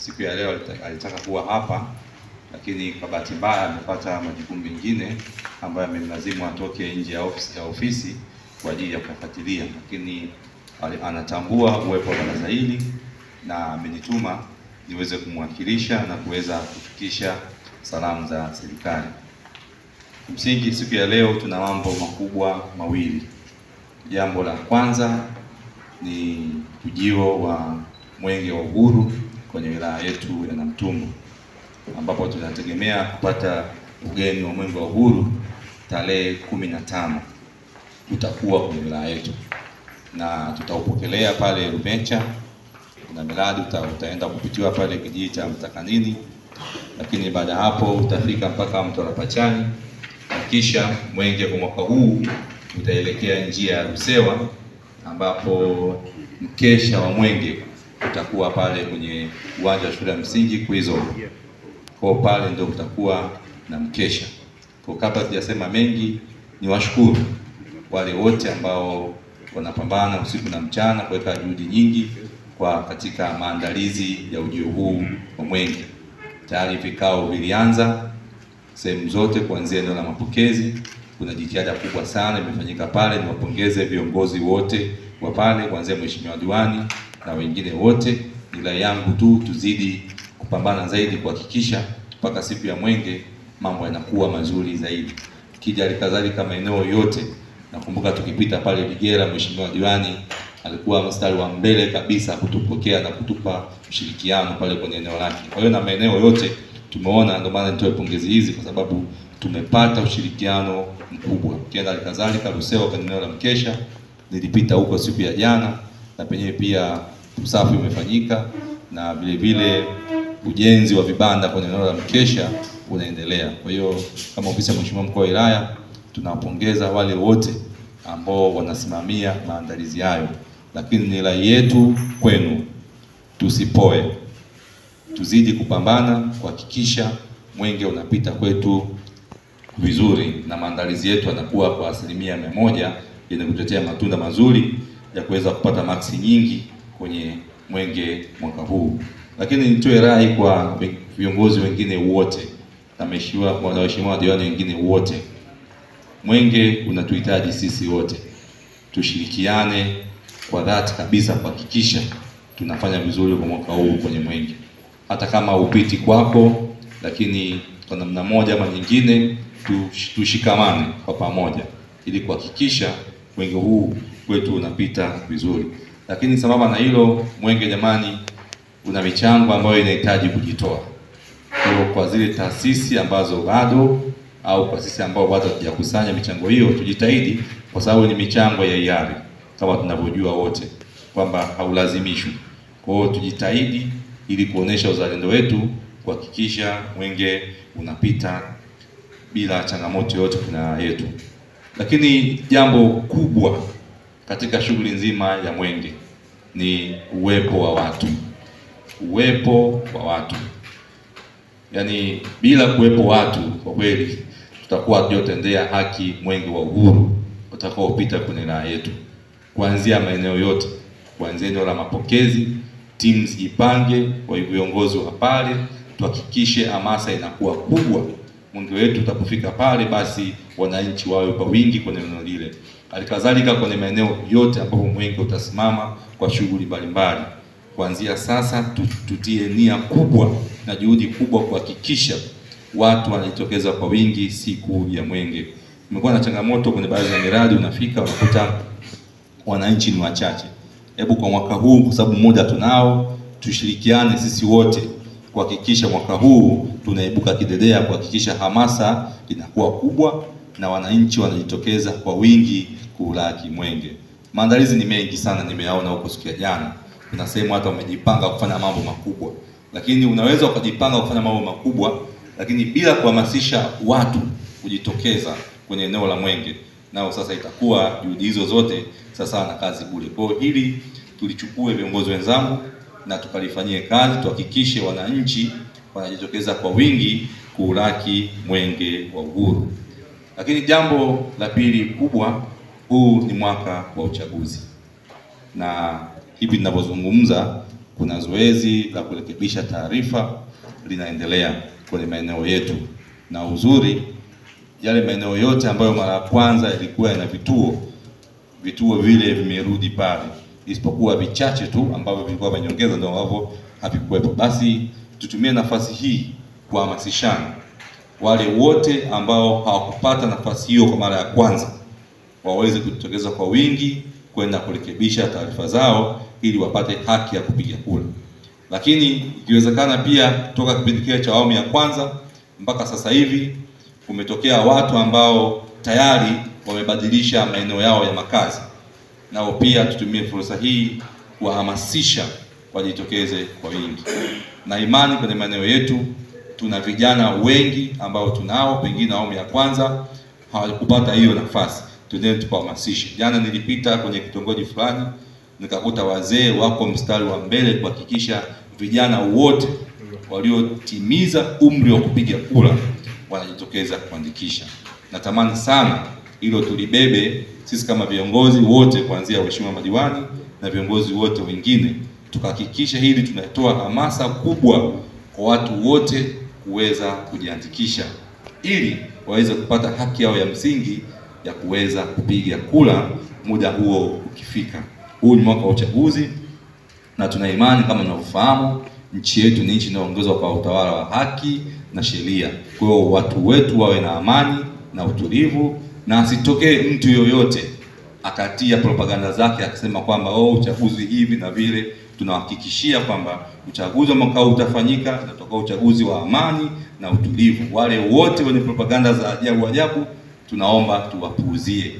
siku ya leo alitaka kuwa hapa, lakini kwa bahati mbaya amepata majukumu mengine ambayo amemlazimu atoke nje ya ofisi kwa ajili ya kufuatilia, lakini anatambua uwepo wa baraza hili na amenituma niweze kumwakilisha na kuweza kufikisha salamu za serikali. Msingi siku ya leo tuna mambo makubwa mawili. Jambo la kwanza ni ujio wa Mwenge wa Uhuru kwenye wilaya yetu ya Namtumbo, ambapo tunategemea kupata ugeni wa Mwenge wa Uhuru tarehe 15 utakuwa kwenye wilaya yetu, na tutaupokelea pale Rumecha na miradi utaenda kupitiwa pale kijiji cha Mtakanini, lakini baada hapo utafika mpaka Mto Rapachani, na kisha mwenge kwa mwaka huu utaelekea njia ya Rusewa, ambapo mkesha wa mwenge utakuwa pale kwenye uwanja wa shule ya msingi Kwizo. Kwa pale ndio utakuwa na mkesha. Kwa kabla sijasema mengi, ni washukuru wale wote ambao wanapambana usiku na mchana kuweka juhudi nyingi kwa katika maandalizi ya ujio huu wa mwenge. Tayari vikao vilianza sehemu zote kuanzia eneo la mapokezi. Kuna jitihada kubwa sana imefanyika pale. Niwapongeze viongozi wote wa pale kuanzia mheshimiwa diwani na wengine wote. Ila yangu tu tuzidi kupambana zaidi kuhakikisha mpaka siku ya mwenge mambo yanakuwa mazuri zaidi. Kija kadhalika maeneo yote, nakumbuka tukipita pale Ligera, mheshimiwa diwani alikuwa mstari wa mbele kabisa kutupokea na kutupa ushirikiano pale kwenye eneo lake. Kwa hiyo na maeneo yote tumeona, ndio maana nitoe pongezi hizi kwa sababu tumepata ushirikiano mkubwa. Kienda kadhalika Rusewa kwenye eneo la mkesha, nilipita huko siku ya jana, na penyewe pia usafi umefanyika, na vile vile ujenzi wa vibanda kwenye eneo la mkesha unaendelea. Kwa hiyo kama ofisi ya mheshimiwa mkuu wa wilaya tunawapongeza wale wote ambao wanasimamia maandalizi hayo, lakini ni rai yetu kwenu, tusipoe, tuzidi kupambana kuhakikisha mwenge unapita kwetu vizuri na maandalizi yetu yanakuwa kwa 100% yenye kutetea matunda mazuri ya kuweza kupata maksi nyingi kwenye mwenge mwaka huu. Lakini nitoe rai kwa viongozi wengine wote na waheshimiwa diwani wengine wote, mwenge unatuhitaji sisi wote, tushirikiane kwa dhati kabisa kuhakikisha tunafanya vizuri kwa mwaka huu kwenye mwenge. Hata kama upiti kwako, lakini kwa namna moja ama nyingine tushikamane kwa pamoja ili kuhakikisha mwenge huu kwetu unapita vizuri. Lakini sambamba na hilo, mwenge jamani una michango ambayo inahitaji kujitoa. Kwa zile taasisi ambazo bado au kwa sisi ambao bado hatujakusanya michango hiyo, tujitahidi kwa sababu ni michango ya hiari kama tunavyojua wote kwamba haulazimishwi. Kwa hiyo tujitahidi ili kuonesha uzalendo wetu kuhakikisha mwenge unapita bila changamoto yoyote kuna yetu. Lakini jambo kubwa katika shughuli nzima ya mwenge ni uwepo wa watu. Uwepo wa watu. Yaani bila kuwepo watu kwa kweli tutakuwa hatujatendea haki mwenge wa uhuru utakaopita kwenye wilaya yetu. Kuanzia maeneo yote, kuanzia eneo la mapokezi, timu zijipange, kwa viongozi wa pale, tuhakikishe hamasa inakuwa kubwa. Mwenge wetu utapofika pale basi wananchi wawe kwa wingi kwenye eneo lile. Halikadhalika kwenye maeneo yote ambapo mwenge utasimama kwa shughuli mbalimbali. Kuanzia sasa tutie nia kubwa na juhudi kubwa kuhakikisha watu wanajitokeza kwa wingi siku ya mwenge. Kumekuwa na changamoto kwenye baadhi ya miradi, unafika unakuta wananchi ni wachache. Hebu kwa mwaka huu, kwa sababu muda tunao, tushirikiane sisi wote kuhakikisha mwaka huu tunaibuka kidedea, kuhakikisha hamasa inakuwa kubwa na wananchi wanajitokeza kwa wingi kulaki mwenge. Maandalizi ni mengi sana, nimeyaona huko siku ya jana. Kuna sehemu hata wamejipanga kufanya mambo makubwa. Lakini unaweza ukajipanga kufanya mambo makubwa, lakini bila kuhamasisha watu kujitokeza kwenye eneo la mwenge, nao sasa itakuwa juhudi hizo zote sasa na kazi bure. Kwa hiyo hili tulichukue viongozi wenzangu na tukalifanyie kazi, tuhakikishe wananchi wanajitokeza kwa wingi kulaki mwenge wa uhuru. Lakini jambo la pili kubwa, huu ni mwaka wa uchaguzi. Na hivi ninavyozungumza kuna zoezi la kurekebisha taarifa linaendelea kwenye maeneo yetu, na uzuri yale maeneo yote ambayo mara ya kwanza yalikuwa yana vituo vile vimerudi pale, isipokuwa vichache tu ambavyo vilikuwa vimeongeza ndio ambavyo havikuwepo. Basi tutumie nafasi hii kuhamasishana wale wote ambao hawakupata nafasi hiyo kwa mara ya kwanza waweze kujitokeza kwa wingi kwenda kurekebisha taarifa zao ili wapate haki ya kupiga kura. Lakini ikiwezekana pia toka kipindi kile cha awamu ya kwanza mpaka sasa hivi kumetokea watu ambao tayari wamebadilisha maeneo yao ya makazi, nao pia tutumie fursa hii kuwahamasisha wajitokeze kwa wingi. Na imani kwenye maeneo yetu tuna vijana wengi ambao tunao pengine awamu ya kwanza hawakupata hiyo nafasi, tuendelee tukahamasisha. Jana nilipita kwenye kitongoji fulani nikakuta wazee wako mstari wa mbele kuhakikisha vijana wote waliotimiza umri wa kupiga kura wanajitokeza kuandikisha. Natamani sana hilo tulibebe sisi kama viongozi wote, kuanzia waheshimiwa madiwani na viongozi wote wengine, tukahakikisha hili tunatoa hamasa kubwa kwa watu wote kuweza kujiandikisha ili waweze kupata haki yao ya msingi ya kuweza kupiga kura muda huo ukifika. Huu ni mwaka wa uchaguzi na tuna imani kama mnavyofahamu nchi yetu ni nchi inayoongozwa kwa utawala wa haki na sheria. Kwa hiyo watu wetu wawe na amani na utulivu, na asitokee mtu yoyote akatia propaganda zake akisema kwamba uchaguzi hivi na vile. Tunahakikishia kwamba uchaguzi wa mwaka huu utafanyika na utakuwa uchaguzi wa amani na utulivu. Wale wote wenye propaganda za ajabu tunaomba tuwapuuzie,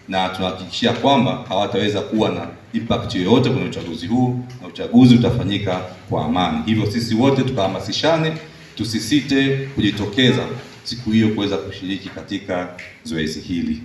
na tunahakikishia kwamba hawataweza kuwa na impact yoyote kwenye uchaguzi huu, na uchaguzi utafanyika kwa amani. Hivyo sisi wote tukahamasishane, tusisite kujitokeza siku hiyo kuweza kushiriki katika zoezi hili.